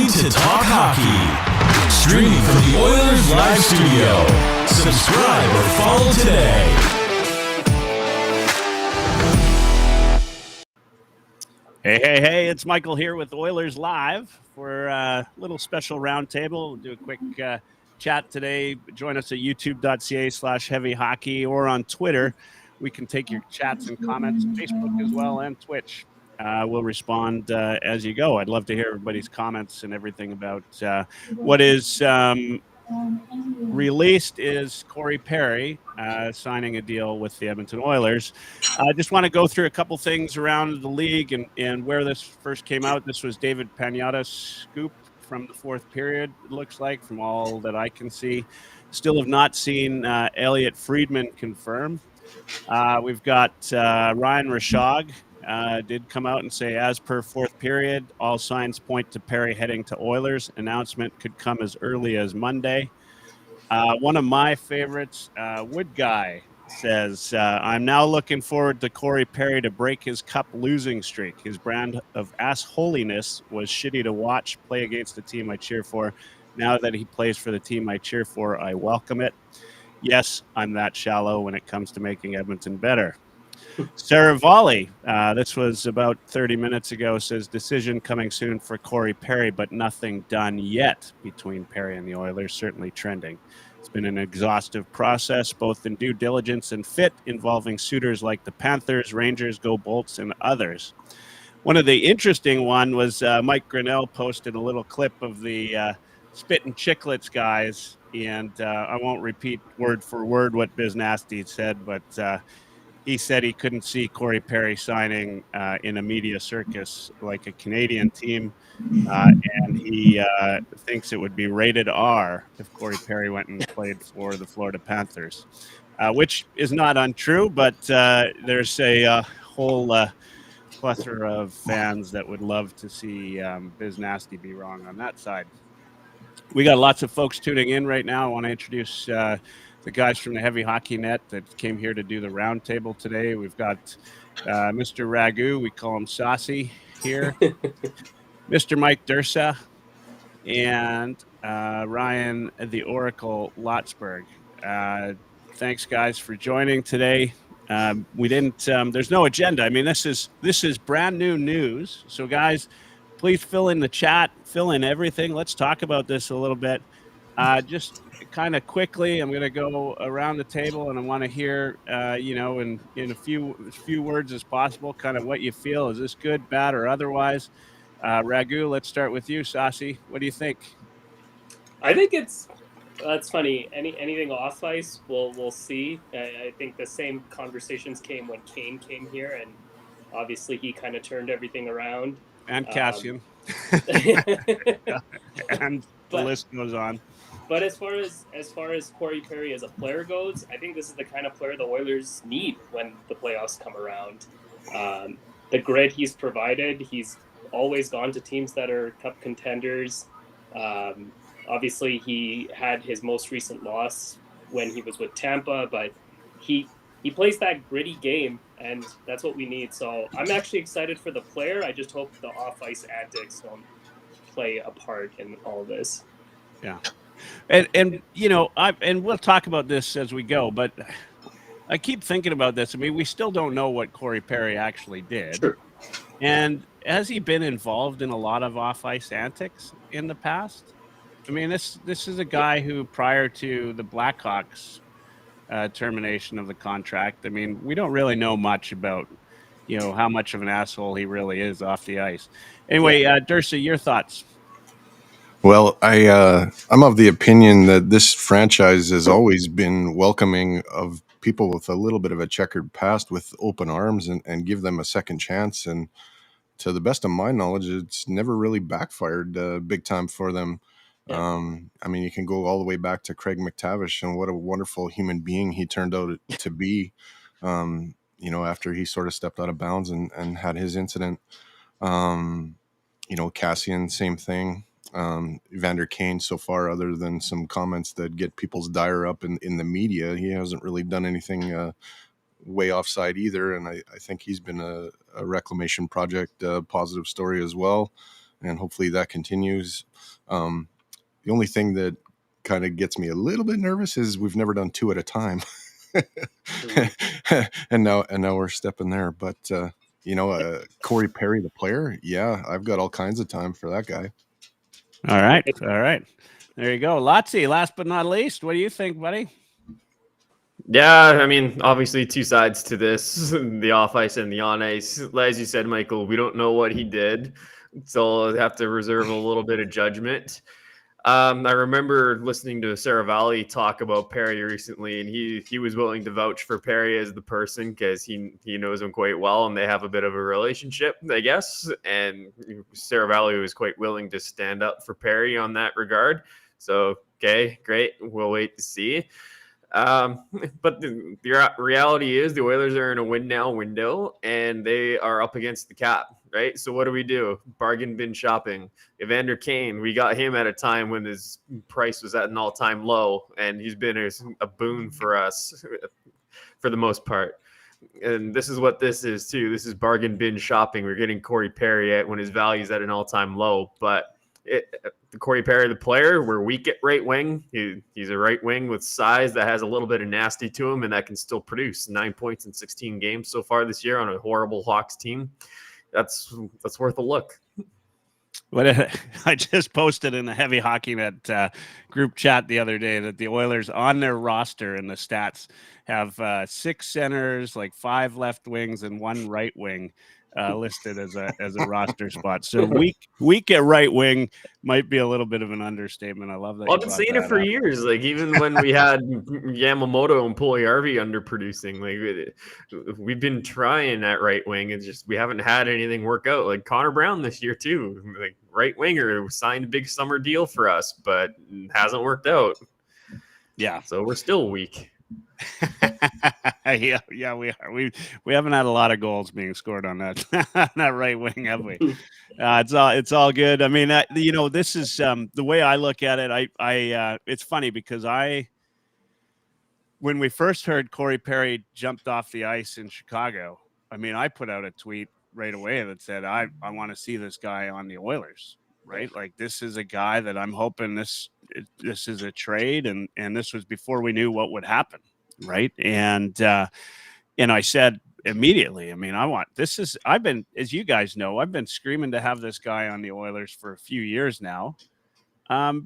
ready to talk hockey. Streaming from the Oilers Live studio. Subscribe or follow today. Hey, it's Michael here with Oilers Live for a little special roundtable. We'll do a quick chat today. Join us at youtube.ca/heavyhockey or on Twitter. We can take your chats and comments, Facebook as well, and Twitch. We'll respond as you go. I'd love to hear everybody's comments and everything about what is released is Corey Perry signing a deal with the Edmonton Oilers. I just want to go through a couple things around the league and where this first came out. This was David Pagnotta's scoop from the fourth period, it looks like, from all that I can see. Still have not seen Elliot Friedman confirm. We've got Ryan Rishaug did come out and say, as per fourth period, all signs point to Perry heading to Oilers. Announcement could come as early as Monday. One of my favorites, Wood Guy, says, I'm now looking forward to Corey Perry to break his cup losing streak. His brand of ass-holiness was shitty to watch play against the team I cheer for. Now that he plays for the team I cheer for, I welcome it. Yes, I'm that shallow when it comes to making Edmonton better. Sarah Volley, this was about 30 minutes ago, says decision coming soon for Corey Perry, but nothing done yet between Perry and the Oilers, certainly trending. It's been an exhaustive process, both in due diligence and fit, involving suitors like the Panthers, Rangers, Go Bolts, and others. One of the interesting one was Mike Grinnell posted a little clip of the Spit and Chicklets guys, and I won't repeat word for word what Biz Nasty said, but he said he couldn't see Corey Perry signing in a media circus like a Canadian team, and he thinks it would be rated R if Corey Perry went and played for the Florida Panthers, which is not untrue, but there's a whole plethora of fans that would love to see Biz Nasty be wrong on that side. We got lots of folks tuning in right now. I want to introduce the guys from the Heavy Hockey Net that came here to do the roundtable today. We've got Mr. Ragu, we call him Saucy here, Mr. Mike Dursa, and Ryan the Oracle Lotsberg. Thanks, guys, for joining today. We didn't. There's no agenda. I mean, this is brand new news. So, guys, please fill in the chat, fill in everything. Let's talk about this a little bit. Just kind of quickly, I'm going to go around the table, and I want to hear, in a few words as possible, kind of what you feel. Is this good, bad, or otherwise? Ragu, let's start with you. Saucy, what do you think? I think that's funny. Anything off ice, we'll see. I think the same conversations came when Kane came here, and obviously he kind of turned everything around. And Cassian. And the list goes on. But as far as Corey Perry as a player goes, I think this is the kind of player the Oilers need when the playoffs come around. The grit he's provided, he's always gone to teams that are cup contenders. Obviously, he had his most recent loss when he was with Tampa, but he plays that gritty game, and that's what we need. So I'm actually excited for the player. I just hope the off-ice antics don't play a part in all this. Yeah. And we'll talk about this as we go, but I keep thinking about this. I mean, we still don't know what Corey Perry actually did. Sure. And has he been involved in a lot of off-ice antics in the past? I mean, this is a guy who, prior to the Blackhawks termination of the contract, I mean, we don't really know much about, how much of an asshole he really is off the ice. Anyway, Dursa, your thoughts? Well, I'm of the opinion that this franchise has always been welcoming of people with a little bit of a checkered past with open arms and give them a second chance. And to the best of my knowledge, it's never really backfired big time for them. Yeah. I mean, you can go all the way back to Craig McTavish and what a wonderful human being he turned out to be, after he sort of stepped out of bounds and had his incident. Cassian, same thing. Evander Kane, so far, other than some comments that get people's dire up in the media, he hasn't really done anything way offside either. And I think he's been a reclamation project positive story as well. and hopefully that continues. The only thing that kind of gets me a little bit nervous is we've never done 2 at a time. and now we're stepping there. But Corey Perry, the player, yeah, I've got all kinds of time for that guy. All right. There you go. Lotzi, last but not least, what do you think, buddy? Yeah, I mean, obviously 2 sides to this, the off ice and the on ice. As you said, Michael, we don't know what he did, so I'll have to reserve a little bit of judgment. I remember listening to Sarah Valley talk about Perry recently, and he was willing to vouch for Perry as the person because he knows him quite well, and they have a bit of a relationship, I guess. And Sarah Valley was quite willing to stand up for Perry on that regard. So, okay, great. We'll wait to see. But the reality is the Oilers are in a win now window, and they are up against the cap, right? So what do? Bargain bin shopping. Evander Kane, we got him at a time when his price was at an all-time low, and he's been a boon for us for the most part. And this is what this is too. This is bargain bin shopping. We're getting Corey Perry when his value is at an all-time low, but Corey Perry, the player, we're weak at right wing. He's a right wing with size that has a little bit of nasty to him, and that can still produce 9 points in 16 games so far this year on a horrible Hawks team. That's worth a look. I just posted in the Heavy Hockey Net group chat the other day that the Oilers on their roster in the stats have 6 centers, like 5 left wings, and 1 right wing listed as a roster spot. So weak at right wing might be a little bit of an understatement. I love that. I've been saying it for years. Like even when we had Yamamoto and Puljujärvi underproducing, like we've been trying at right wing, and just we haven't had anything work out. Like Connor Brown this year too, like right winger signed a big summer deal for us, but hasn't worked out. Yeah, so we're still weak. yeah, we are. We haven't had a lot of goals being scored on that right wing, have we? It's all good. I mean, this is the way I look at it. It's funny because when we first heard Corey Perry jumped off the ice in Chicago, I mean, I put out a tweet right away that said I want to see this guy on the Oilers. Right, like this is a guy that I'm hoping this is a trade, and this was before we knew what would happen. Right. And I said immediately, I mean, I've been, as you guys know, I've been screaming to have this guy on the Oilers for a few years now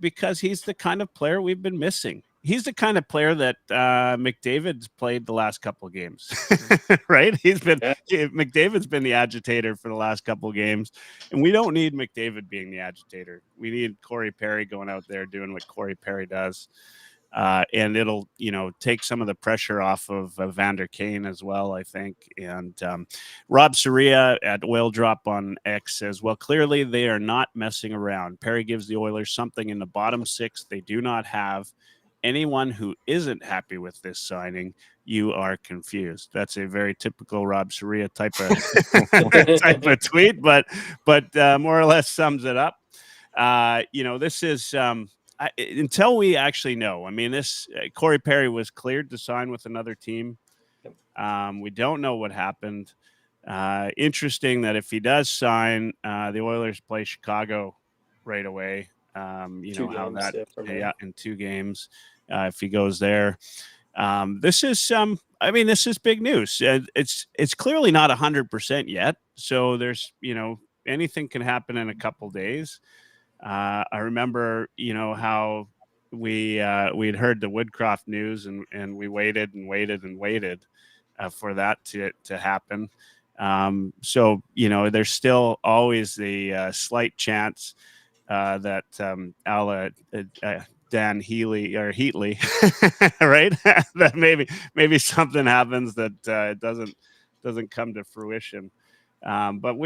because he's the kind of player we've been missing. He's the kind of player that McDavid's played the last couple of games, right? McDavid's been the agitator for the last couple of games, and we don't need McDavid being the agitator. We need Corey Perry going out there doing what Corey Perry does. And it'll, take some of the pressure off of Evander Kane as well, I think. And Rob Soria at Oil Drop on X says, well, clearly they are not messing around. Perry gives the Oilers something in the bottom 6 they do not have. Anyone who isn't happy with this signing, you are confused. That's a very typical Rob Soria type of tweet, but more or less sums it up. This is until we actually know. I mean, this Corey Perry was cleared to sign with another team. We don't know what happened. Interesting that if he does sign, the Oilers play Chicago right away. In 2 games, if he goes there. This is big news. It's clearly not 100% yet. So there's, anything can happen in a couple days. I remember, how we'd heard the Woodcroft news and we waited and waited and waited for that to happen. So, there's still always the slight chance that Dan Heatley, right? That maybe something happens that doesn't come to fruition. But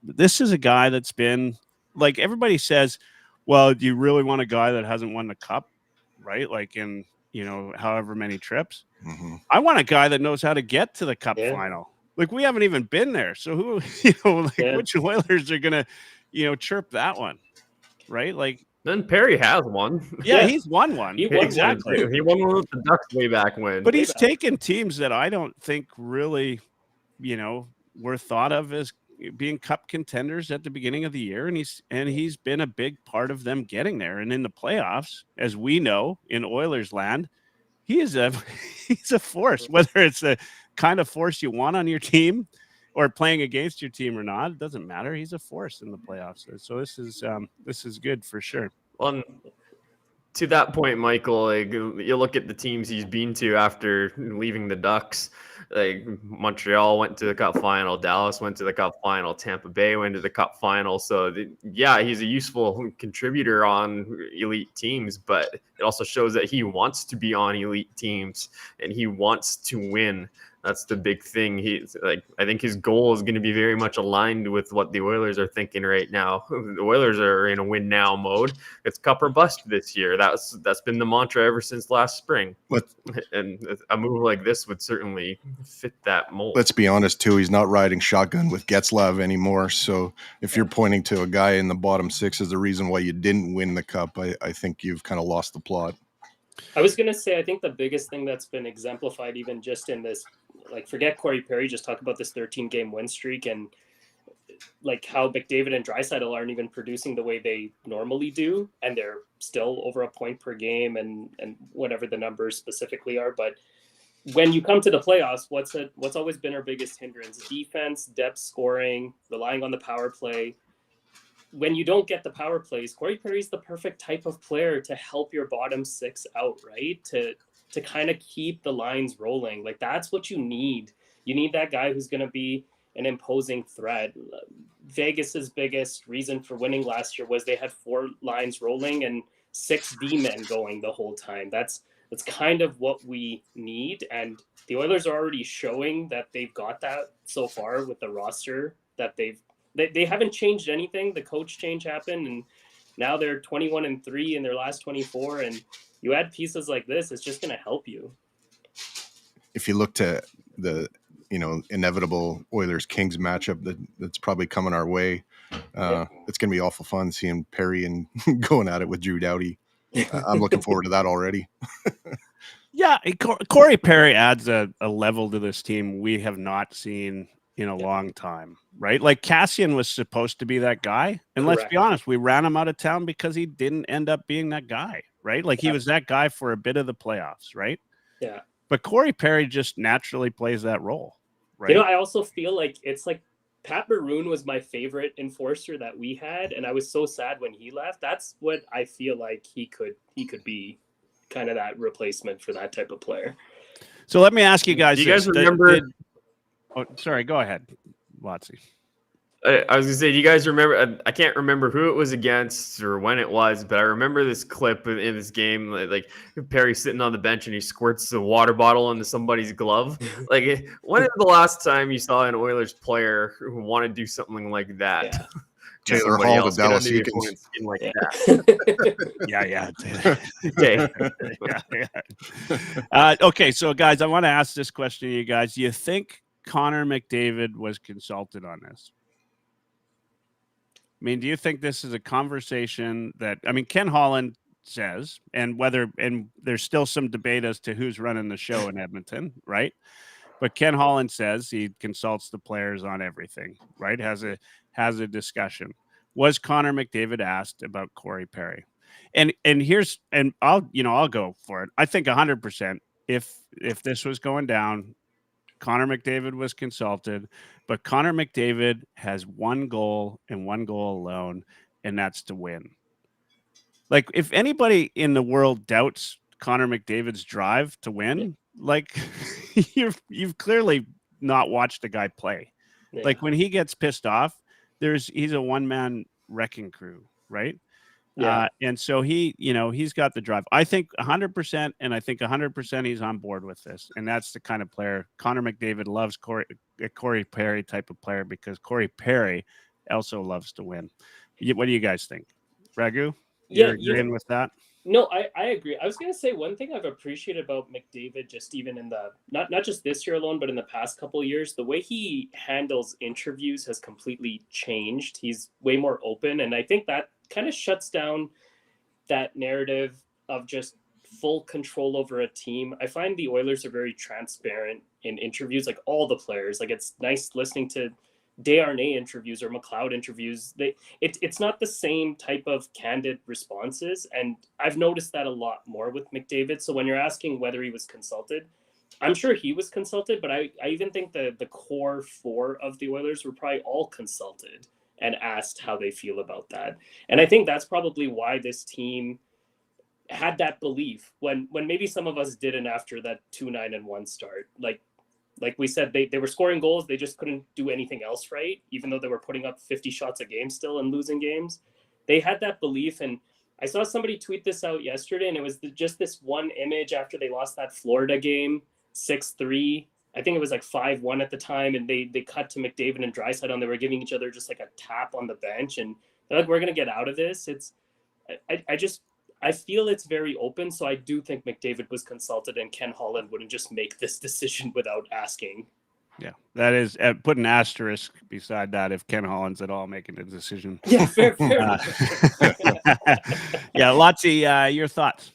this is a guy that's been, like everybody says, well, do you really want a guy that hasn't won the cup, right? Like in, however many trips. Mm-hmm. I want a guy that knows how to get to the cup final. Like we haven't even been there. So who, which Oilers are going to, chirp that one, right? Like then Perry has one. Yeah, he's won one. He won exactly. One. He won one with the Ducks way back when. But he's taken teams that I don't think really, were thought of as being cup contenders at the beginning of the year, and he's been a big part of them getting there. And in the playoffs, as we know in Oilers land, he's a force. Whether it's the kind of force you want on your team or playing against your team or not, it doesn't matter. He's a force in the playoffs. So this is good for sure. Well, to that point, Michael, like, you look at the teams he's been to after leaving the Ducks. Like Montreal went to the Cup final, Dallas went to the Cup final, Tampa Bay went to the Cup final. So yeah, he's a useful contributor on elite teams, but it also shows that he wants to be on elite teams and he wants to win. That's the big thing. I think his goal is going to be very much aligned with what the Oilers are thinking right now. The Oilers are in a win now mode. It's cup or bust this year. That's been the mantra ever since last spring. And a move like this would certainly fit that mold. Let's be honest too. He's not riding shotgun with Getzlaf anymore. So if you're pointing to a guy in the bottom six as the reason why you didn't win the cup, I think you've kind of lost the plot. I was going to say, I think the biggest thing that's been exemplified even just in this, like, forget Corey Perry, just talk about this 13-game win streak and like how McDavid and Draisaitl aren't even producing the way they normally do, and they're still over a point per game and whatever the numbers specifically are. But when you come to the playoffs, what's always been our biggest hindrance? Defense, depth scoring, relying on the power play. When you don't get the power plays, Corey Perry's the perfect type of player to help your bottom six out, right? To kind of keep the lines rolling. Like, that's what you need. You need that guy who's going to be an imposing threat. Vegas's biggest reason for winning last year was they had 4 lines rolling and 6 D-men going the whole time. That's kind of what we need. And the Oilers are already showing that they've got that so far with the roster that they haven't changed anything. The coach change happened, and now they're 21-3 in their last 24. And you add pieces like this, it's just going to help you. If you look to the inevitable Oilers-Kings matchup that's probably coming our way, it's going to be awful fun seeing Perry and going at it with Drew Doughty. I'm looking forward to that already. Yeah, Corey Perry adds a level to this team we have not seen in a long time, right? Like, Cassian was supposed to be that guy. And Correct. Let's be honest, we ran him out of town because he didn't end up being that guy, right? Like, he was that guy for a bit of the playoffs, right? Yeah. But Corey Perry just naturally plays that role, right? I also feel like it's like Pat Maroon was my favorite enforcer that we had, and I was so sad when he left. That's what I feel like he could be, kind of that replacement for that type of player. So let me ask you guys. Do you guys remember? Oh, sorry. Go ahead, Watsy. I was gonna say, do you guys remember? I can't remember who it was against or when it was, but I remember this clip in this game, like Perry sitting on the bench and he squirts a water bottle into somebody's glove. Like, when is the last time you saw an Oilers player who want to do something like that? Yeah. Taylor Hall, the Dallas Eakins. Like that. Yeah. Okay, so guys, I want to ask this question to you guys. Do you think Connor McDavid was consulted on this? I mean, do you think this is a conversation that, Ken Holland says, and there's still some debate as to who's running the show in Edmonton, right? But Ken Holland says he consults the players on everything, right? Has a discussion. Was Connor McDavid asked about Corey Perry? And I'll go for it. I think 100% if this was going down, Connor McDavid was consulted, but Connor McDavid has one goal and one goal alone, and that's to win. Like, if anybody in the world doubts Connor McDavid's drive to win, like, you've clearly not watched the guy play. Yeah. Like, when he gets pissed off, he's a one-man wrecking crew, right? Yeah. And so he's got the drive. I think 100%, and I think 100% he's on board with this. And that's the kind of player Connor McDavid loves, a Corey Perry type of player, because Corey Perry also loves to win. What do you guys think? Raghu? You're in with that? No, I agree. I was going to say one thing I've appreciated about McDavid, just even in the not just this year alone, but in the past couple of years, the way he handles interviews has completely changed. He's way more open, and I think that kind of shuts down that narrative of just full control over a team. I find the Oilers are very transparent in interviews, like all the players. Like, it's nice listening to Desharnais interviews or McLeod interviews, it's not the same type of candid responses. And I've noticed that a lot more with McDavid. So when you're asking whether he was consulted, I'm sure he was consulted, but I even think the core four of the Oilers were probably all consulted and asked how they feel about that. And I think that's probably why this team had that belief when maybe some of us didn't after that 2-9-1 start. Like we said, they were scoring goals. They just couldn't do anything else right, even though they were putting up 50 shots a game still and losing games. They had that belief. And I saw somebody tweet this out yesterday, and it was just this one image after they lost that Florida game, 6-3. I think it was like 5-1 at the time, and they cut to McDavid and Draisaitl, and they were giving each other just like a tap on the bench. And they're like, we're going to get out of this. I feel it's very open, so I do think McDavid was consulted, and Ken Holland wouldn't just make this decision without asking. Yeah, that is put an asterisk beside that if Ken Holland's at all making a decision. Yeah, fair. Yeah, Lotzi, your thoughts?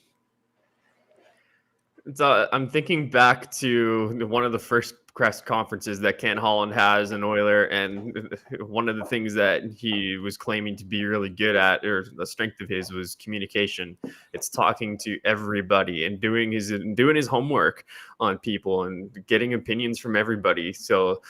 I'm thinking back to one of the first press conferences that Ken Holland has an Oiler, and one of the things that he was claiming to be really good at, or the strength of his, was communication. It's talking to everybody and doing his homework on people and getting opinions from everybody. So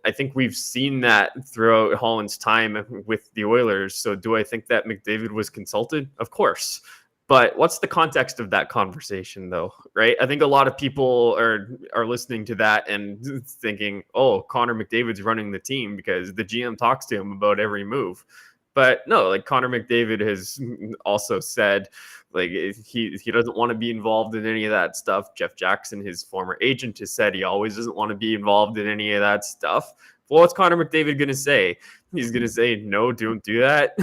I think we've seen that throughout Holland's time with the Oilers. So do I think that McDavid was consulted? Of course. But what's the context of that conversation, though, right? I think a lot of people are listening to that and thinking, oh, Connor McDavid's running the team because the GM talks to him about every move. But no, like Connor McDavid has also said, like he doesn't want to be involved in any of that stuff. Jeff Jackson, his former agent, has said he always doesn't want to be involved in any of that stuff. Well, what's Connor McDavid going to say? He's going to say, no, don't do that.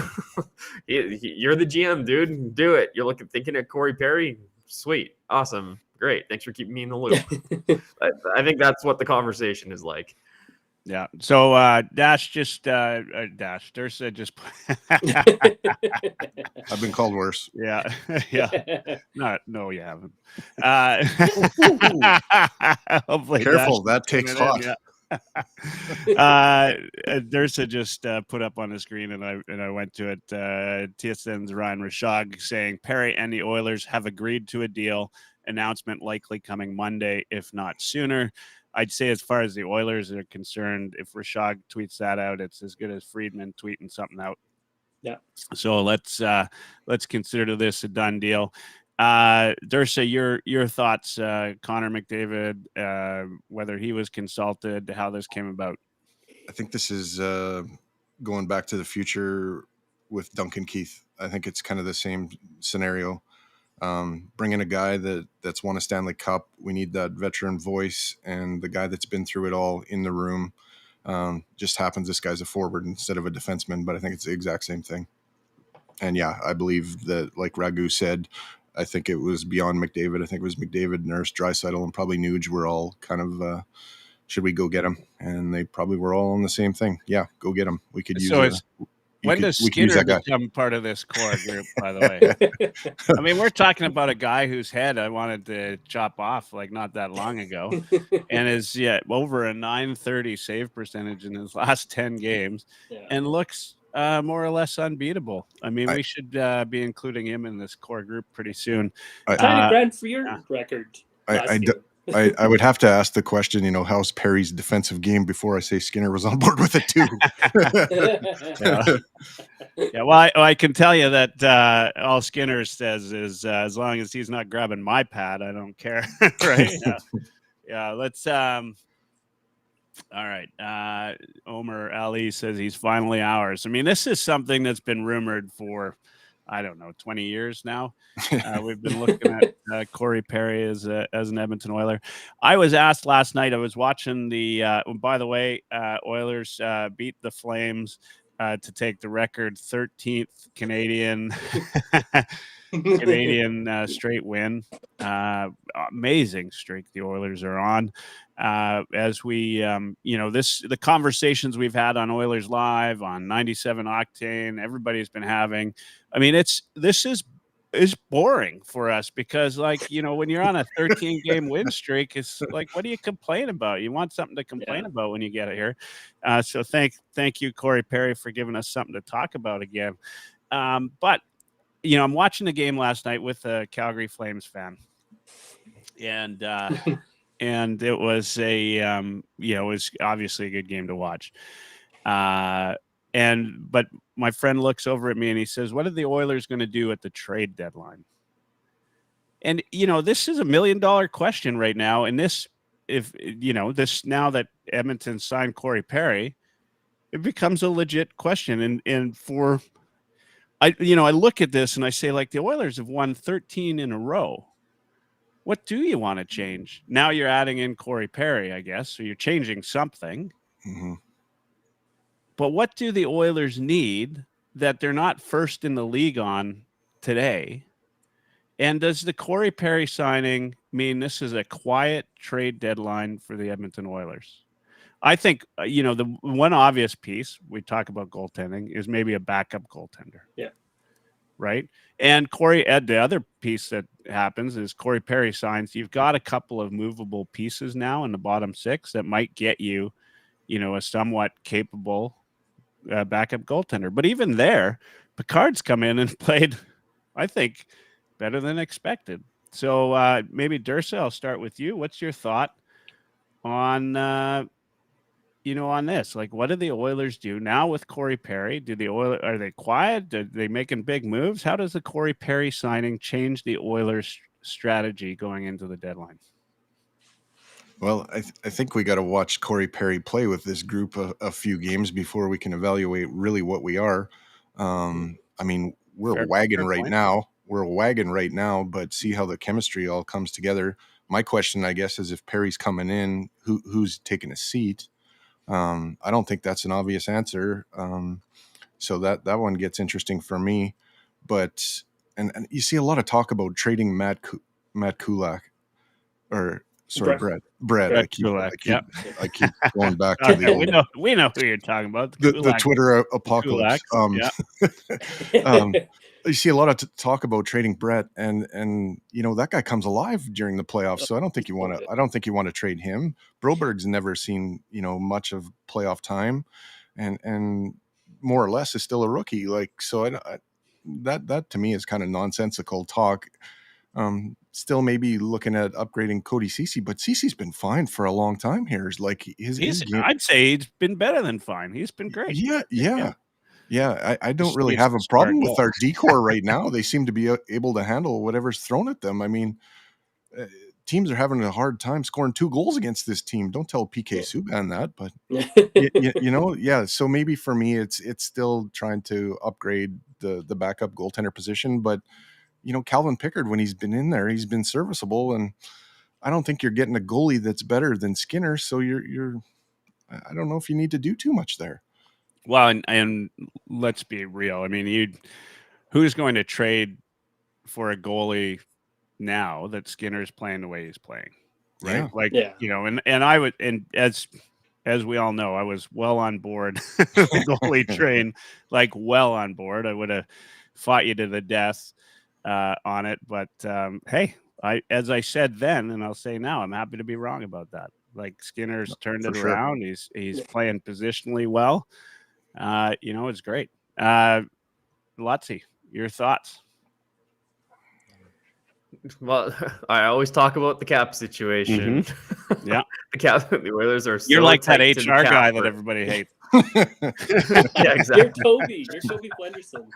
You're the GM, dude. Do it. You're thinking at Corey Perry. Sweet. Awesome. Great. Thanks for keeping me in the loop. I think that's what the conversation is like. Yeah. So Dursa just I've been called worse. Yeah. No, you haven't. Hopefully Careful, that takes hot. Yeah. Dursa just put up on the screen, and I went to it. TSN's Ryan Rashog saying Perry and the Oilers have agreed to a deal. Announcement likely coming Monday, if not sooner. I'd say as far as the Oilers are concerned, if Rashog tweets that out, it's as good as Friedman tweeting something out. Yeah. So let's consider this a done deal. Dursa, your thoughts, Connor McDavid, whether he was consulted, how this came about. I think this is going back to the future with Duncan Keith. I think it's kind of the same scenario. Bringing a guy that's won a Stanley Cup. We need that veteran voice and the guy that's been through it all in the room. Just happens this guy's a forward instead of a defenseman, but I think it's the exact same thing. And yeah, I believe that, like Raghu said, I think it was beyond McDavid. I think it was McDavid, Nurse, Draisaitl, and probably Nuge were all kind of, should we go get him? And they probably were all on the same thing. Yeah, go get him. We could use when does Skinner become part of this core group, by the way? I mean, we're talking about a guy whose head I wanted to chop off like not that long ago, and is over a .930 save percentage in his last 10 games, and looks more or less unbeatable. I mean, we should be including him in this core group pretty soon. $20,000 for your record. I would have to ask the question, how's Perry's defensive game before I say Skinner was on board with it too. Yeah, well, I can tell you that all Skinner says is as long as he's not grabbing my pad, I don't care. Right? Yeah. Let's. All right. Omer Ali says he's finally ours. I mean, this is something that's been rumored for, I don't know, 20 years now. We've been looking at Corey Perry as an Edmonton Oiler. I was asked last night, I was watching by the way, Oilers beat the Flames to take the record 13th Canadian straight win. Amazing streak the Oilers are on. As we, the conversations we've had on Oilerslive, on 97 Octane, everybody's been having. I mean, this is is boring for us because, like, you know, when you're on a 13 game win streak, it's like, what do you complain about? You want something to complain about when you get it here. So thank you, Corey Perry, for giving us something to talk about again. But you know, I'm watching the game last night with a Calgary Flames fan, and it was it was obviously a good game to watch. But my friend looks over at me and he says, "What are the Oilers going to do at the trade deadline?" And you know, this is $1 million question right now. And this, if you know, this now that Edmonton signed Corey Perry, it becomes a legit question. And for I look at this and I say, like, the Oilers have won 13 in a row. What do you want to change? Now you're adding in Corey Perry, I guess, so you're changing something. Mm-hmm. But what do the Oilers need that they're not first in the league on today? And does the Corey Perry signing mean this is a quiet trade deadline for the Edmonton Oilers? I think, the one obvious piece, we talk about goaltending, is maybe a backup goaltender. Yeah. Right? And the other piece that happens is Corey Perry signs. You've got a couple of movable pieces now in the bottom six that might get you, a somewhat capable backup goaltender. But even there, Picard's come in and played, I think, better than expected. So maybe Dursa, I'll start with you. What's your thought on on this? Like, what do the Oilers do now with Corey Perry? Are they quiet? Are they making big moves? How does the Corey Perry signing change the Oilers' strategy going into the deadline? Well, I think we got to watch Corey Perry play with this group a few games before we can evaluate really what we are. I mean, we're a wagon right now. We're a wagon right now, but see how the chemistry all comes together. My question, I guess, is if Perry's coming in, who's taking a seat? I don't think that's an obvious answer. So that one gets interesting for me. But and you see a lot of talk about trading Matt Kulak, or sorry, Brett. I keep going back to the old. We know who you're talking about. The Twitter apocalypse. You see a lot of talk about trading Brett, and that guy comes alive during the playoffs. So I don't think you want to trade him. Broberg's never seen much of playoff time, and more or less is still a rookie. Like, so that to me is kind of nonsensical talk. Still maybe looking at upgrading Cody Ceci, but Ceci's been fine for a long time here. Like his game, I'd say he's been better than fine. He's been great. Yeah. I don't really have a problem with our decor right now. They seem to be able to handle whatever's thrown at them. I mean, teams are having a hard time scoring 2 goals against this team. Don't tell PK Subban that, but So maybe for me, it's still trying to upgrade the backup goaltender position. But Calvin Pickard, when he's been in there, he's been serviceable, and I don't think you're getting a goalie that's better than Skinner. So I don't know if you need to do too much there. Well, and let's be real. I mean, who's going to trade for a goalie now that Skinner's playing the way he's playing, right? And I would, and as we all know, I was well on board the goalie train, like well on board. I would have fought you to the death on it, but hey, as I said then, and I'll say now, I'm happy to be wrong about that. Like, Skinner's turned it around. He's playing positionally well. It's great. Lutzy, your thoughts? Well, I always talk about the cap situation. Mm-hmm. Yeah, the Oilers are. You're like that HR guy that everybody hates. Yeah, exactly. You're Toby Flenderson.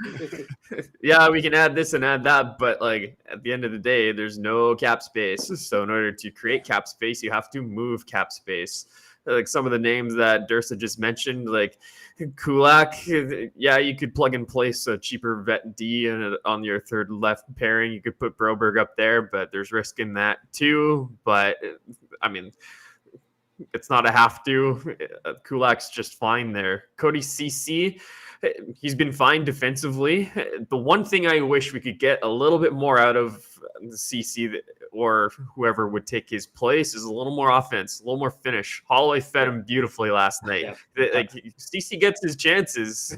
Yeah, we can add this and add that, but like at the end of the day, there's no cap space. So in order to create cap space, you have to move cap space. Like some of the names that Dursa just mentioned, like Kulak, you could plug and place a cheaper vet D and on your third left pairing. You could put Broberg up there, but there's risk in that too. But I mean, it's not a have to. Kulak's just fine there. Cody Ceci, he's been fine defensively. The one thing I wish we could get a little bit more out of Ceci or whoever would take his place is a little more offense, a little more finish. Holloway fed him beautifully last night. Like Ceci gets his chances,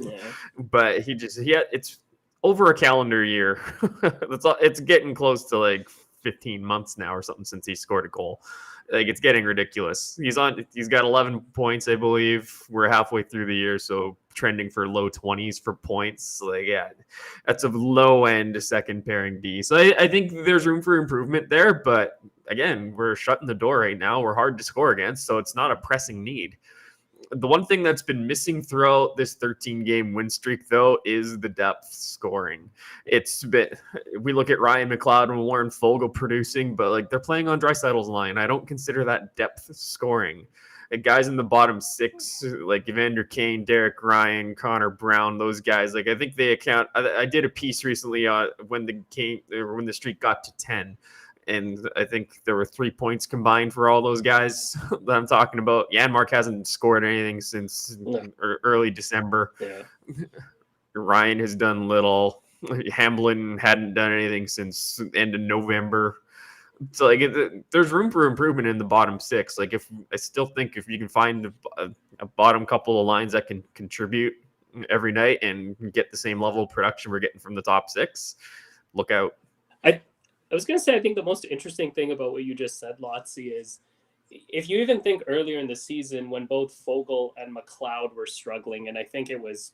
but it's over a calendar year. It's getting close to like 15 months now or something since he scored a goal. Like, it's getting ridiculous. He's got 11 points, I believe. We're halfway through the year, so trending for low 20s for points. Like, yeah, that's a low end second pairing D. So I think there's room for improvement there. But again, we're shutting the door right now. We're hard to score against, so it's not a pressing need. The one thing that's been missing throughout this 13-game win streak, though, is the depth scoring. We look at Ryan McLeod and Warren Foegele producing, but like, they're playing on Draisaitl's line. I don't consider that depth scoring. And guys in the bottom six, like Evander Kane, Derek Ryan, Connor Brown, those guys, like, I think they account. I did a piece recently when the streak got to 10. And I think there were 3 points combined for all those guys that I'm talking about. Janmark hasn't scored anything since early December. Yeah. Ryan has done little. Hamblin hadn't done anything since the end of November. So like, there's room for improvement in the bottom six. Like, I still think if you can find a bottom couple of lines that can contribute every night and get the same level of production we're getting from the top six, look out. I was going to say, I think the most interesting thing about what you just said, Lotzi, is if you even think earlier in the season when both Foegele and McLeod were struggling, and I think it was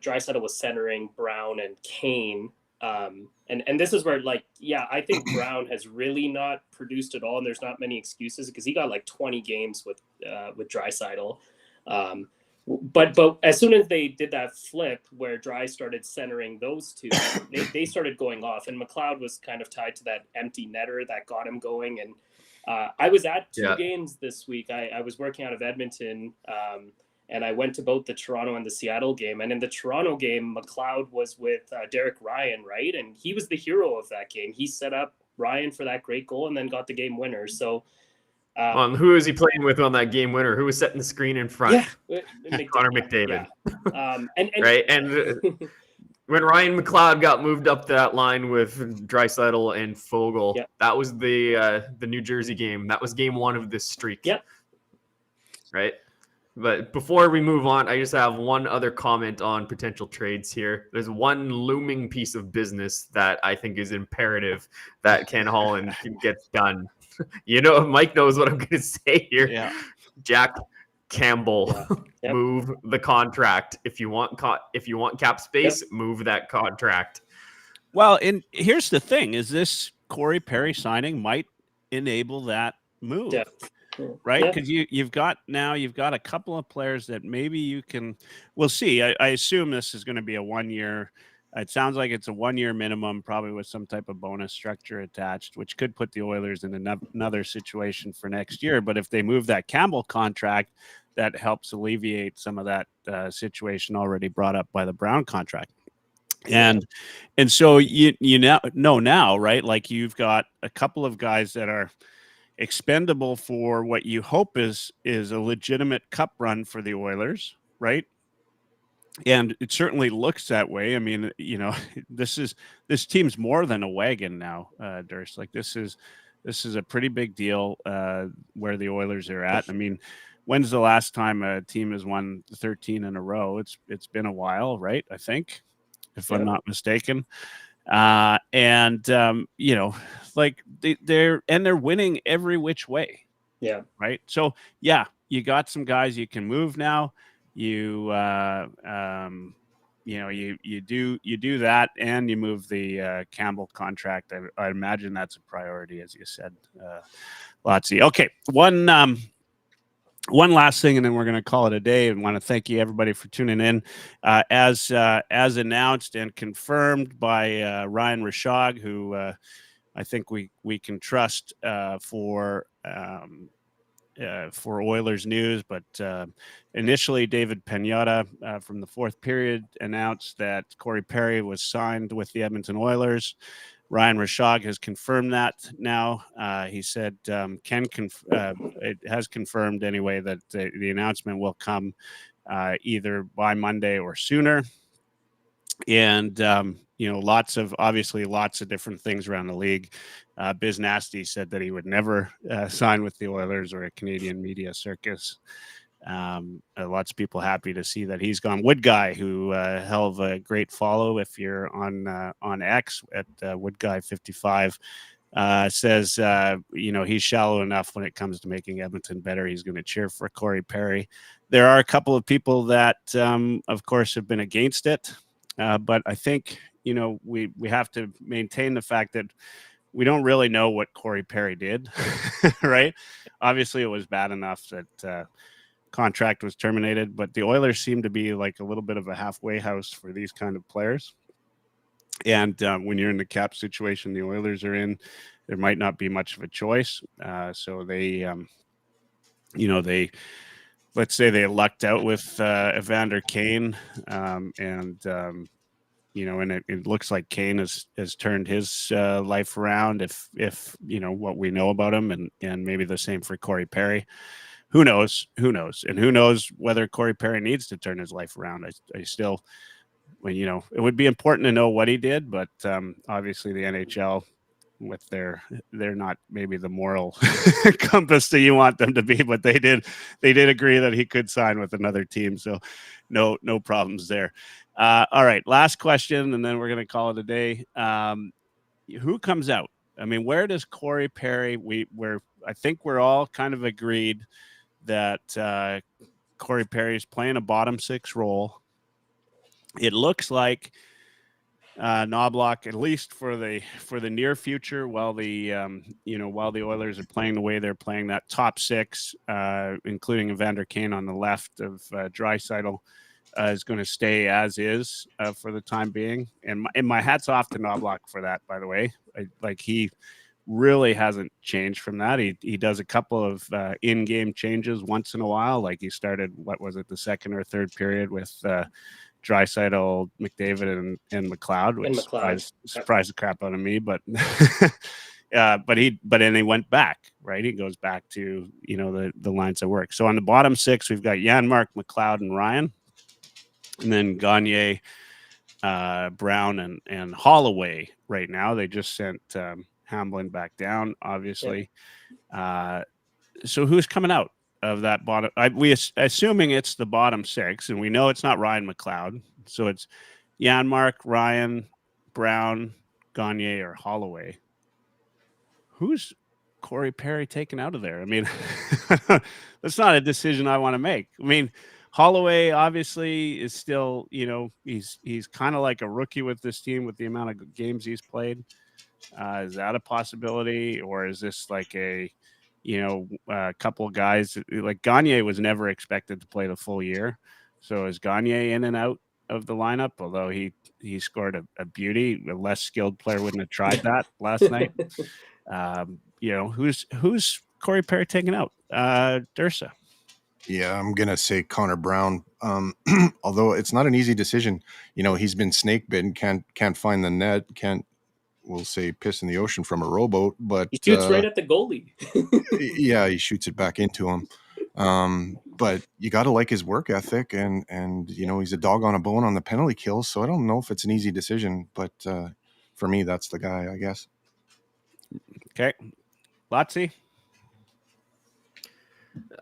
Draisaitl was centering Brown and Kane. And this is where, like, yeah, I think Brown has really not produced at all, and there's not many excuses because he got like 20 games with Draisaitl. But as soon as they did that flip where Dry started centering those two, they started going off, and McLeod was kind of tied to that empty netter that got him going. And I was at two games this week. I was working out of Edmonton, and I went to both the Toronto and the Seattle game. And in the Toronto game, McLeod was with Derek Ryan, right? And he was the hero of that game. He set up Ryan for that great goal and then got the game winner. So who is he playing with on that game winner? Who was setting the screen in front? Yeah, Connor McDavid. Yeah. Right. And when Ryan McLeod got moved up that line with Draisaitl and Foegele, that was the New Jersey game. That was game one of this streak. Yep. Right. But before we move on, I just have one other comment on potential trades here. There's one looming piece of business that I think is imperative that Ken Holland gets done. You know, Mike knows what I'm going to say here. Yeah. Jack Campbell, move the contract. If you want cap space, move that contract. Well, and here's the thing: is this Corey Perry signing might enable that move, right? Because you've got a couple of players that maybe you can. We'll see. I assume this is going to be a 1 year. It sounds like it's a 1 year minimum, probably with some type of bonus structure attached, which could put the Oilers in another situation for next year. But if they move that Campbell contract, that helps alleviate some of that situation already brought up by the Brown contract. And so you know now, right? Like, you've got a couple of guys that are expendable for what you hope is a legitimate cup run for the Oilers, right? And it certainly looks that way. I mean, you know, this team's more than a wagon now, Durst. Like, this is a pretty big deal where the Oilers are at. I mean, when's the last time a team has won 13 in a row? It's been a while, right? I think, if I'm not mistaken. You know, like, they're winning every which way. Yeah. Right. So you got some guys you can move now. You do that, and you move the Campbell contract. I imagine that's a priority, as you said, Lotzi. Okay, one last thing, and then we're going to call it a day. And want to thank you, everybody, for tuning in. As announced and confirmed by Ryan Rishaug, who I think we can trust for Oilers news, but initially David Pagnotta from the fourth period announced that Corey Perry was signed with the Edmonton Oilers. Ryan Rishaug has confirmed that now. He said it has confirmed anyway that the announcement will come either by Monday or sooner. And you know, lots of different things around the league. Biz Nasty said that he would never sign with the Oilers or a Canadian media circus. Lots of people happy to see that he's gone. Wood Guy, who hell of a great follow if you're on X at Wood Guy 55, says he's shallow enough when it comes to making Edmonton better. He's going to cheer for Corey Perry. There are a couple of people that, of course, have been against it, but I think we have to maintain the fact that we don't really know what Corey Perry did, right? Obviously, it was bad enough that contract was terminated, but the Oilers seem to be like a little bit of a halfway house for these kind of players. And when you're in the cap situation the Oilers are in, there might not be much of a choice. So they, let's say they lucked out with Evander Kane, and it looks like Kane has turned his life around. If what we know about him, and maybe the same for Corey Perry. Who knows? And who knows whether Corey Perry needs to turn his life around? I still, it would be important to know what he did, but obviously the NHL, with they're not maybe the moral compass that you want them to be, but they did agree that he could sign with another team, so no problems there. All right, last question, and then we're going to call it a day. Who comes out? I mean, where does Corey Perry? I think we're all kind of agreed that Corey Perry is playing a bottom six role. It looks like Knobloch, at least for the near future, while the Oilers are playing the way they're playing, that top six, including Evander Kane on the left of Draisaitl, is going to stay as is for the time being. And my hat's off to Knobloch for that, by the way. He really hasn't changed from that. He does a couple of in-game changes once in a while. Like he started, what was it, the second or third period with Draisaitl, McDavid, and McLeod, which surprised the crap out of me. But but then he went back, right? He goes back to the lines that work. So on the bottom six, we've got Janmark, McLeod, and Ryan, and then Gagne, Brown, and Holloway. Right now, they just sent Hamblin back down, obviously. Yeah. So who's coming out of that bottom? Assuming it's the bottom six, and we know it's not Ryan McLeod. So it's Janmark, Ryan, Brown, Gagne, or Holloway. Who's Corey Perry taken out of there? I mean, that's not a decision I want to make. I mean, Holloway obviously is still, he's kind of like a rookie with this team with the amount of games he's played. Is that a possibility, or is this like a couple of guys like Gagne was never expected to play the full year? So is Gagne in and out of the lineup? Although he scored a beauty, a less skilled player wouldn't have tried that last night. Who's Corey Perry taking out? Dursa. Yeah, I'm gonna say Connor Brown. Although it's not an easy decision. He's been snake bitten, can't find the net, we'll say piss in the ocean from a rowboat, but he shoots right at the goalie. Yeah, he shoots it back into him. But you got to like his work ethic, and he's a dog on a bone on the penalty kills. So I don't know if it's an easy decision, but for me, that's the guy, I guess. Okay, Lotzi.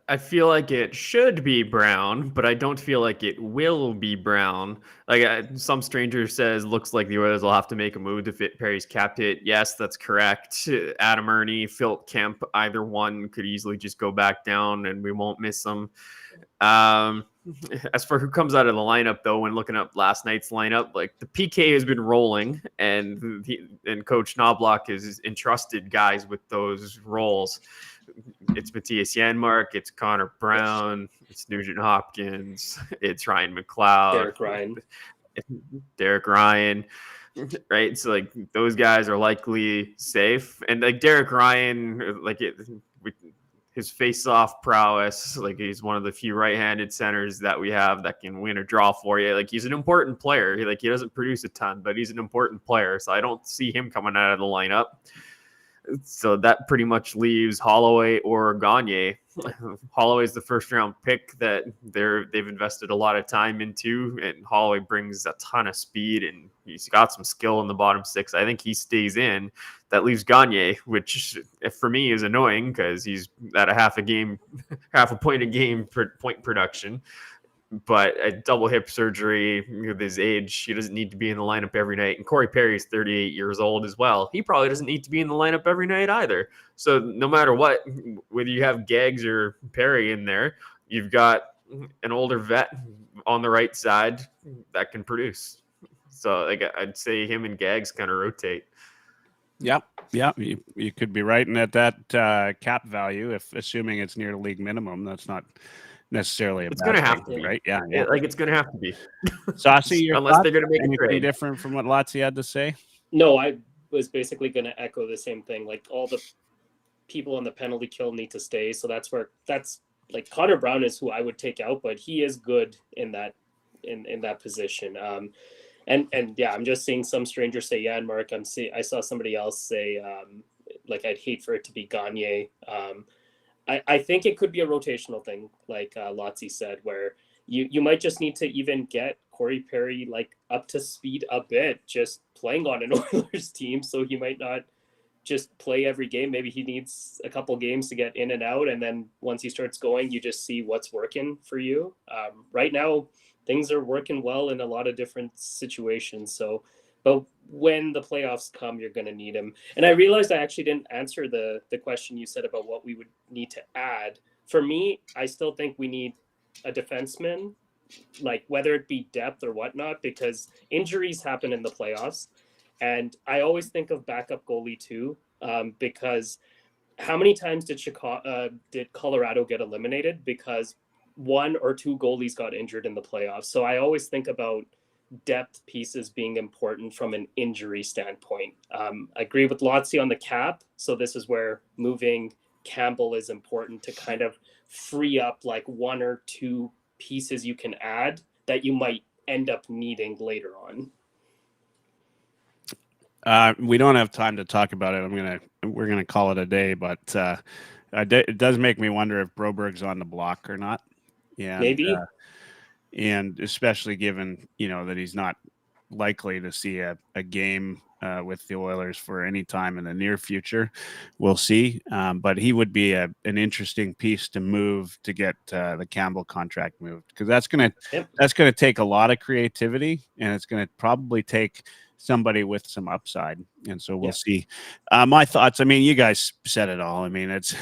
I feel like it should be Brown, but I don't feel like it will be Brown. Like some stranger says, looks like the Oilers will have to make a move to fit Perry's cap hit. Yes, that's correct. Adam Ernie, Phil Kemp, either one could easily just go back down and we won't miss them. As for who comes out of the lineup, though, when looking up last night's lineup, like the PK has been rolling, and Coach Knobloch has entrusted guys with those roles. It's Matthias Janmark, it's Connor Brown, it's Nugent Hopkins, it's Ryan McLeod, Derek Ryan, right? So like those guys are likely safe, and like Derek Ryan, his face-off prowess, like he's one of the few right-handed centers that we have that can win or draw for you. Like he's an important player. He doesn't produce a ton, but he's an important player. So I don't see him coming out of the lineup. So that pretty much leaves Holloway or Gagne. Holloway's the first-round pick that they've invested a lot of time into, and Holloway brings a ton of speed, and he's got some skill in the bottom six. I think he stays in. That leaves Gagne, which for me is annoying because he's at a half a point a game per point production. But a double hip surgery with his age, he doesn't need to be in the lineup every night. And Corey Perry is 38 years old as well. He probably doesn't need to be in the lineup every night either. So no matter what, whether you have Gaggs or Perry in there, you've got an older vet on the right side that can produce. So like I'd say him and Gaggs kind of rotate. Yep. Yeah. You could be right. And at that cap value, if assuming it's near the league minimum, that's not necessarily it's going to have to be, right? Yeah. Like it's going to have to be. Saucy, unless they're going to make anything a trade different from what Lotzi had to say? No, I was basically going to echo the same thing. Like all the people on the penalty kill need to stay. So that's like Connor Brown is who I would take out, but he is good in that position. And yeah, I'm just seeing some stranger say, yeah, and Mark, I saw somebody else say, like, I'd hate for it to be Gagne. I think it could be a rotational thing, like Lotzi said, where you might just need to even get Corey Perry like up to speed a bit, just playing on an Oilers team. So he might not just play every game. Maybe he needs a couple games to get in and out. And then once he starts going, you just see what's working for you. Right now, things are working well in a lot of different situations. So, but when the playoffs come, you're going to need him. And I realized I actually didn't answer the question you said about what we would need to add. For me, I still think we need a defenseman, like whether it be depth or whatnot, because injuries happen in the playoffs. And I always think of backup goalie too, because how many times did Colorado get eliminated because one or two goalies got injured in the playoffs? So I always think about depth pieces being important from an injury standpoint. I agree with Lotzi on the cap. So this is where moving Campbell is important to kind of free up like one or two pieces you can add that you might end up needing later on. We don't have time to talk about it. We're gonna call it a day, but it does make me wonder if Broberg's on the block or not. Yeah, maybe. And especially given that he's not likely to see a game with the Oilers for any time in the near future. We'll see, but he would be an interesting piece to move to get the Campbell contract moved, because that's gonna take a lot of creativity, and it's gonna probably take somebody with some upside. And so we'll see. My thoughts, I mean, you guys said it all. I mean, it's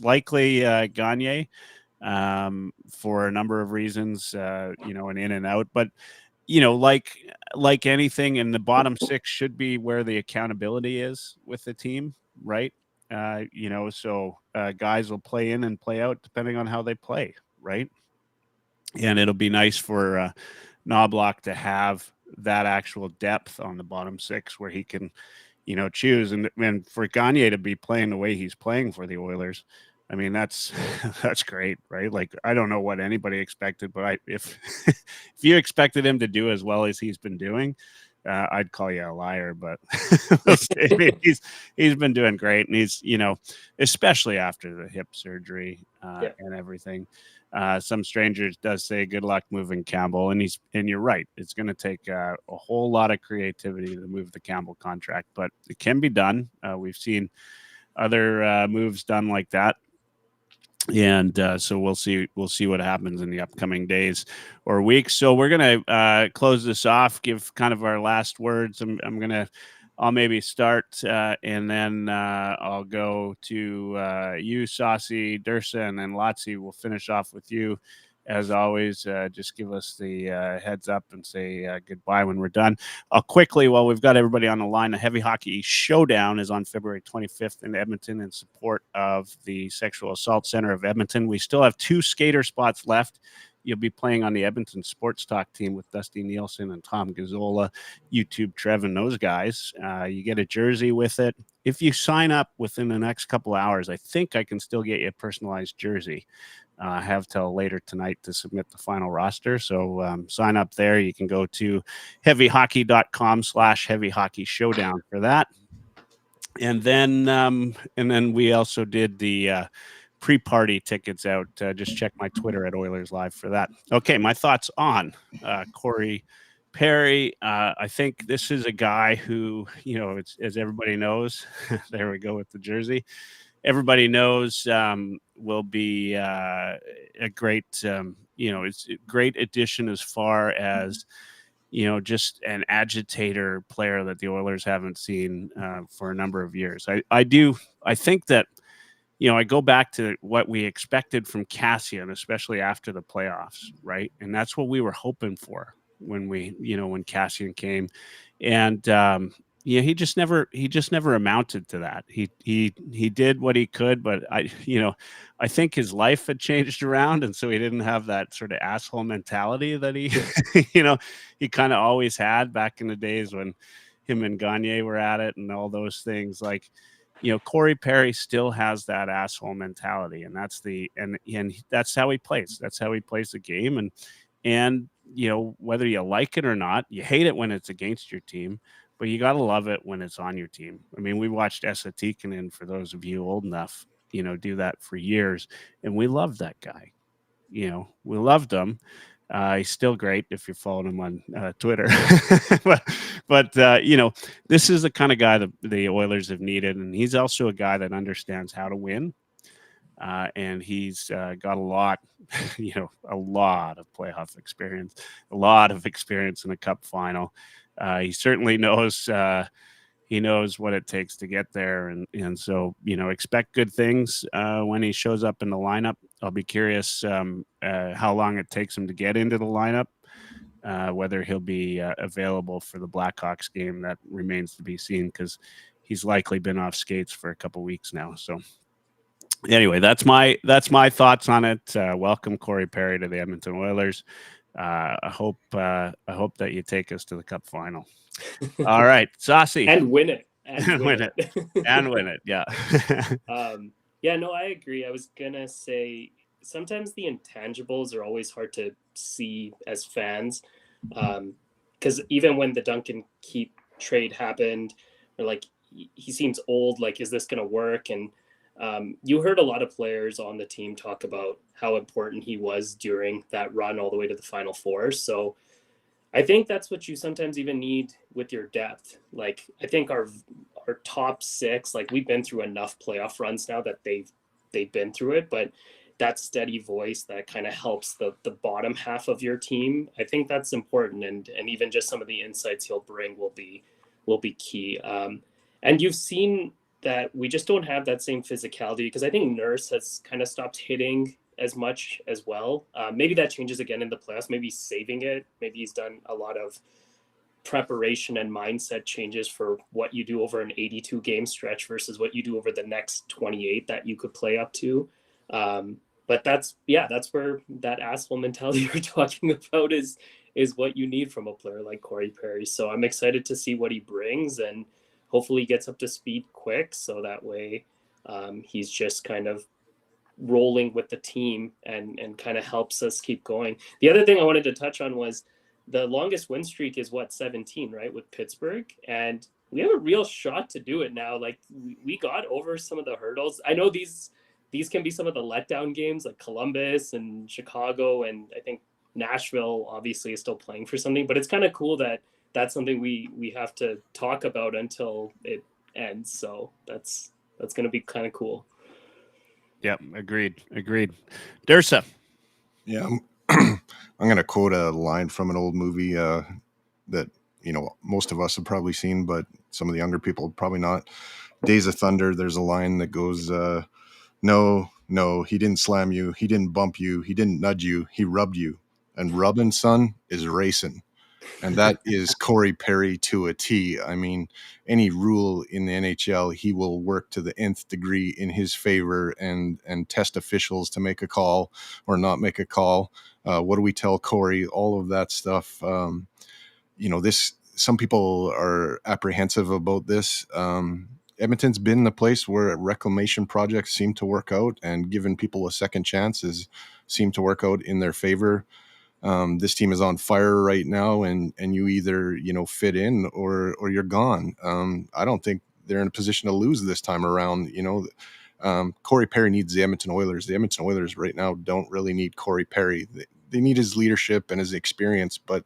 likely Gagne for a number of reasons, and in and out, but like anything, in the bottom six should be where the accountability is with the team, right? So guys will play in and play out depending on how they play, right? And it'll be nice for Knobloch to have that actual depth on the bottom six where he can, choose. And for Gagne to be playing the way he's playing for the Oilers, I mean, that's great, right? Like, I don't know what anybody expected, but if you expected him to do as well as he's been doing, I'd call you a liar. But I mean, he's been doing great, and he's especially after the hip surgery and everything. Some strangers does say good luck moving Campbell, and you're right. It's going to take a whole lot of creativity to move the Campbell contract, but it can be done. We've seen other moves done like that. And so we'll see what happens in the upcoming days or weeks. So we're going to close this off, give kind of our last words. I'll maybe start and then I'll go to you, Saucy, Dursa, and then Lotzi. We'll finish off with you. As always, just give us the heads up and say goodbye when we're done. Quickly, while we've got everybody on the line, the Heavy Hockey Showdown is on February 25th in Edmonton in support of the Sexual Assault Center of Edmonton. We still have 2 skater spots left. You'll be playing on the Edmonton Sports Talk team with Dusty Nielsen and Tom Gazzola, YouTube Trev, and those guys. You get a jersey with it. If you sign up within the next couple hours, I think I can still get you a personalized jersey. I have till later tonight to submit the final roster. So sign up there. You can go to heavyhockey.com/heavyhockey showdown for that. And then we also did the pre-party tickets out. Just check my Twitter at Oilerslive for that. Okay, my thoughts on Corey Perry, I think this is a guy who, as everybody knows, there we go with the jersey. Everybody knows will be a great, it's a great addition as far as, just an agitator player that the Oilers haven't seen for a number of years. I think that, I go back to what we expected from Cassian, especially after the playoffs, right? And that's what we were hoping for when Cassian came. And he just never amounted to that. He did what he could, but I think his life had changed around, and so he didn't have that sort of asshole mentality that he he kind of always had back in the days when him and Gagne were at it and all those things. Like, Corey Perry still has that asshole mentality, and that's that's how he plays. That's how he plays the game. And whether you like it or not, you hate it when it's against your team, but you got to love it when it's on your team. I mean, we watched Esa Tikkanen, for those of you old enough, do that for years, and we loved that guy. We loved him. He's still great if you're following him on Twitter. but this is the kind of guy that the Oilers have needed, and he's also a guy that understands how to win. And he's got a lot of playoff experience, a lot of experience in a cup final. He certainly knows he knows what it takes to get there. And so, expect good things when he shows up in the lineup. I'll be curious how long it takes him to get into the lineup, whether he'll be available for the Blackhawks game. That remains to be seen, because he's likely been off skates for a couple weeks now. So anyway, that's my thoughts on it. Welcome Corey Perry to the Edmonton Oilers. I hope that you take us to the cup final. All right, Saucy. And win it. And win it. Yeah. Yeah, no, I agree. I was going to say sometimes the intangibles are always hard to see as fans. Because even when the Duncan Keith trade happened, or like, he seems old, like, is this going to work? And you heard a lot of players on the team talk about how important he was during that run all the way to the Final Four. So I think that's what you sometimes even need with your depth. Like, I think our top six, like, we've been through enough playoff runs now that they've been through it, but that steady voice that kind of helps the bottom half of your team, I think that's important. And even just some of the insights he'll bring will be key. And you've seen that we just don't have that same physicality, because I think Nurse has kind of stopped hitting as much as well. Maybe that changes again in the playoffs. Maybe he's saving it. Maybe he's done a lot of preparation and mindset changes for what you do over an 82 game stretch versus what you do over the next 28 that you could play up to. But that's where that asshole mentality you're talking about is what you need from a player like Corey Perry. So I'm excited to see what he brings, and hopefully he gets up to speed quick, so that way he's just kind of rolling with the team and kind of helps us keep going. The other thing I wanted to touch on was the longest win streak is 17, right, with Pittsburgh, and we have a real shot to do it now. Like, we got over some of the hurdles. I know these can be some of the letdown games, like Columbus and Chicago, and I think Nashville obviously is still playing for something, but it's kind of cool that that's something we have to talk about until it ends. So that's going to be kind of cool. Yep. Agreed. Dursa. Yeah. I'm going to quote a line from an old movie that, most of us have probably seen, but some of the younger people probably not. Days of Thunder. There's a line that goes, no, he didn't slam you. He didn't bump you. He didn't nudge you. He rubbed you. And rubbing, son, is racing. And that is Corey Perry to a T. I mean, any rule in the NHL, he will work to the nth degree in his favor and test officials to make a call or not make a call. What do we tell Corey? All of that stuff. Some people are apprehensive about this. Edmonton's been the place where reclamation projects seem to work out, and giving people a second chances seem to work out in their favor. This team is on fire right now, and you either, fit in or you're gone. I don't think they're in a position to lose this time around. Corey Perry needs the Edmonton Oilers. The Edmonton Oilers right now don't really need Corey Perry. They need his leadership and his experience, but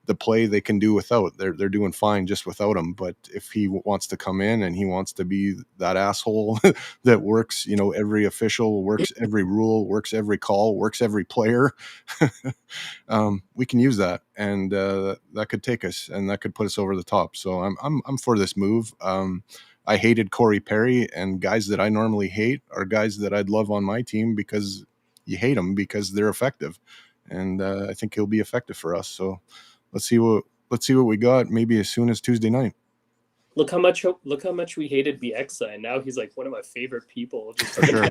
the play they can do without. They're doing fine just without him. But if he wants to come in and he wants to be that asshole that works, every official, works every rule, works every call, works every player, we can use that, and that could take us, and that could put us over the top. So I'm for this move. I hated Corey Perry, and guys that I normally hate are guys that I'd love on my team because you hate them because they're effective, and I think he'll be effective for us. So let's see what we got. Maybe as soon as Tuesday night. Look how much we hated Bieksa, and now he's like one of my favorite people. For sure,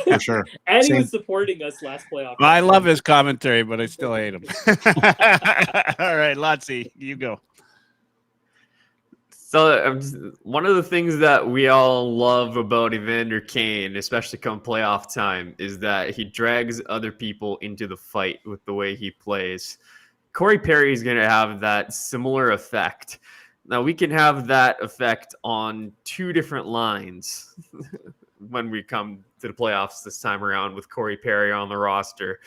for sure. And he was supporting us last playoff. Well, I love his commentary, but I still hate him. All right, Lotzi, you go. So one of the things that we all love about Evander Kane, especially come playoff time, is that he drags other people into the fight with the way he plays. Corey Perry is going to have that similar effect. Now, we can have that effect on two different lines when we come to the playoffs this time around with Corey Perry on the roster.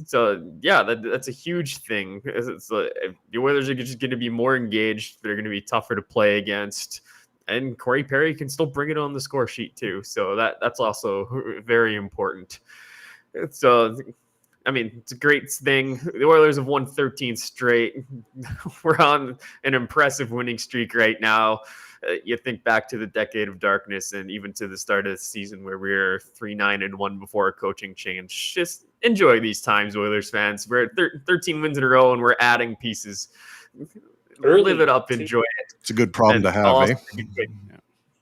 So, yeah, that's a huge thing. The Oilers are just going to be more engaged. They're going to be tougher to play against. And Corey Perry can still bring it on the score sheet, too. So that's also very important. So, I mean, it's a great thing. The Oilers have won 13 straight. We're on an impressive winning streak right now. You think back to the decade of darkness and even to the start of the season where we were 3-9-1 before a coaching change. Just enjoy these times, Oilers fans. We're at 13 wins in a row and we're adding pieces. Live it up, enjoy it. It's a good problem to have, eh?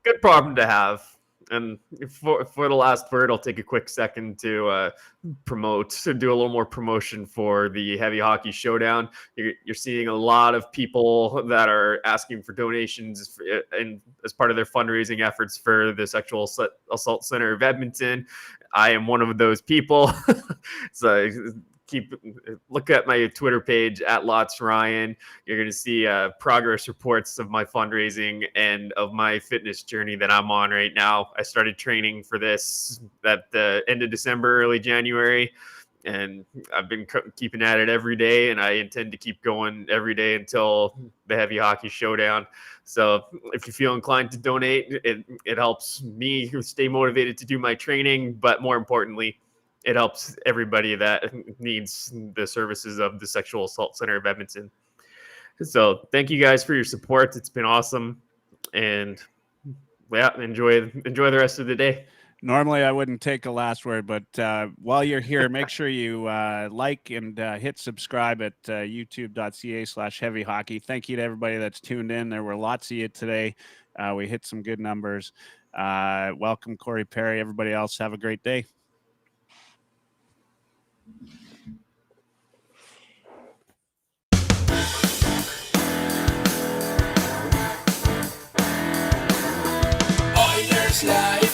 Good problem to have. And for the last word, I'll take a quick second to do a little more promotion for the Heavy Hockey Showdown. You're seeing a lot of people that are asking for donations and as part of their fundraising efforts for the Sexual Assault Center of Edmonton. I am one of those people. So look at my Twitter page at Lots Ryan. You're going to see progress reports of my fundraising and of my fitness journey that I'm on right now. I started training for this at the end of December, early January, and I've been keeping at it every day, and I intend to keep going every day until the Heavy Hockey Showdown. So if you feel inclined to donate, it helps me stay motivated to do my training, but more importantly, it helps everybody that needs the services of the Sexual Assault Center of Edmonton. So thank you guys for your support. It's been awesome. And yeah, enjoy the rest of the day. Normally I wouldn't take a last word, but while you're here, make sure you like and hit subscribe at youtube.ca/heavyhockey. Thank you to everybody that's tuned in. There were lots of you today. We hit some good numbers. Welcome, Corey Perry. Everybody else, have a great day. Oilerslive.